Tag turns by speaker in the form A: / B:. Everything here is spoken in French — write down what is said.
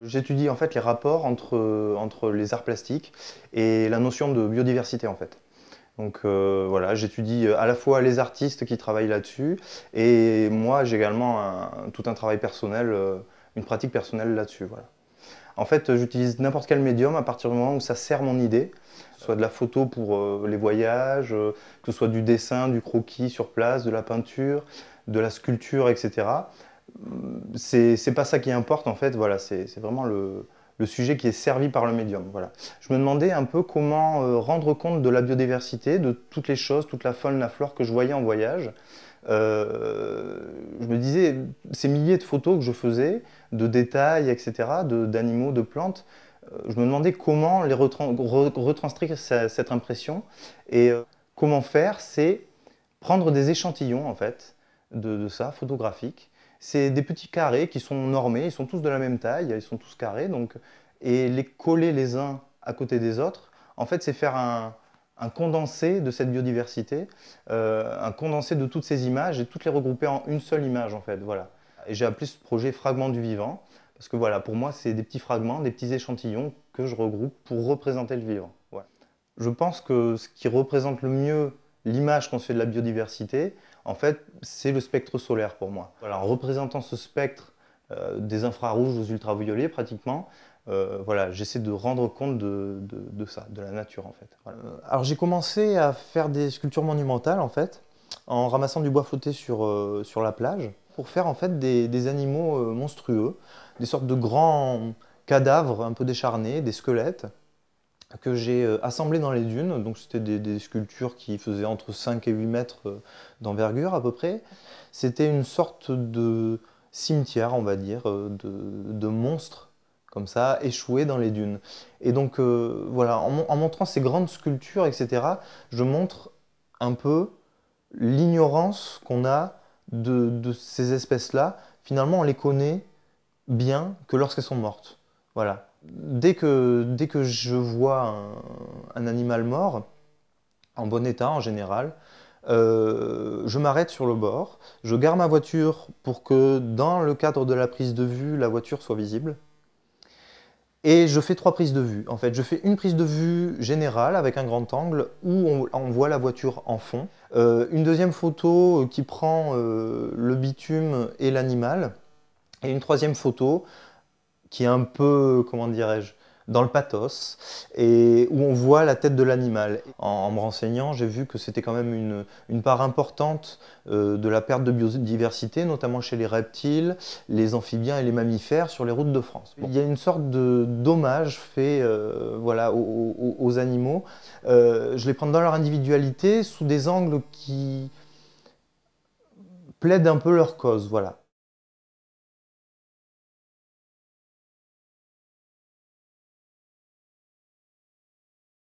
A: J'étudie en fait les rapports entre les arts plastiques et la notion de biodiversité en fait. Donc voilà, j'étudie à la fois les artistes qui travaillent là-dessus et moi j'ai également tout un travail personnel, une pratique personnelle là-dessus. Voilà. En fait, j'utilise n'importe quel médium à partir du moment où ça sert mon idée, que ce soit de la photo pour les voyages, que ce soit du dessin, du croquis sur place, de la peinture, de la sculpture, etc. C'est pas ça qui importe en fait, voilà, c'est vraiment le sujet qui est servi par le médium. Voilà. Je me demandais un peu comment rendre compte de la biodiversité, de toutes les choses, toute la faune, la flore que je voyais en voyage. Je me disais, ces milliers de photos que je faisais, de détails, etc., d'animaux, de plantes, je me demandais comment les retranscrire cette impression. Et comment faire, c'est prendre des échantillons en fait de ça, photographiques. C'est des petits carrés qui sont normés, ils sont tous de la même taille, ils sont tous carrés, donc, et les coller les uns à côté des autres, en fait c'est faire un condensé de cette biodiversité, un condensé de toutes ces images et toutes les regrouper en une seule image en fait, voilà. Et j'ai appelé ce projet Fragments du vivant, parce que voilà, pour moi c'est des petits fragments, des petits échantillons que je regroupe pour représenter le vivant. Voilà. Je pense que ce qui représente le mieux l'image qu'on se fait de la biodiversité, en fait, c'est le spectre solaire pour moi. Voilà, en représentant ce spectre des infrarouges aux ultraviolets pratiquement, voilà, j'essaie de rendre compte de ça, de la nature en fait. Voilà. Alors j'ai commencé à faire des sculptures monumentales en fait, en ramassant du bois flotté sur la plage, pour faire en fait des animaux monstrueux, des sortes de grands cadavres un peu décharnés, des squelettes, que j'ai assemblés dans les dunes. Donc c'était des sculptures qui faisaient entre 5 et 8 mètres d'envergure à peu près. C'était une sorte de cimetière, on va dire, de monstres comme ça, échoués dans les dunes. Et donc voilà, en montrant ces grandes sculptures, etc., je montre un peu l'ignorance qu'on a de ces espèces-là. Finalement, on les connaît bien que lorsqu'elles sont mortes. Voilà. Dès que je vois un animal mort, en bon état en général, je m'arrête sur le bord, je gare ma voiture pour que dans le cadre de la prise de vue, la voiture soit visible. Et je fais 3 prises de vue. En fait, je fais une prise de vue générale avec un grand angle où on voit la voiture en fond. Une deuxième photo qui prend le bitume et l'animal. Et une troisième photo qui est un peu, comment dirais-je, dans le pathos, et où on voit la tête de l'animal. En me renseignant, j'ai vu que c'était quand même une part importante de la perte de biodiversité, notamment chez les reptiles, les amphibiens et les mammifères sur les routes de France. Bon. Il y a une sorte d'hommage fait voilà, aux animaux. Je les prends dans leur individualité, sous des angles qui plaident un peu leur cause. Voilà.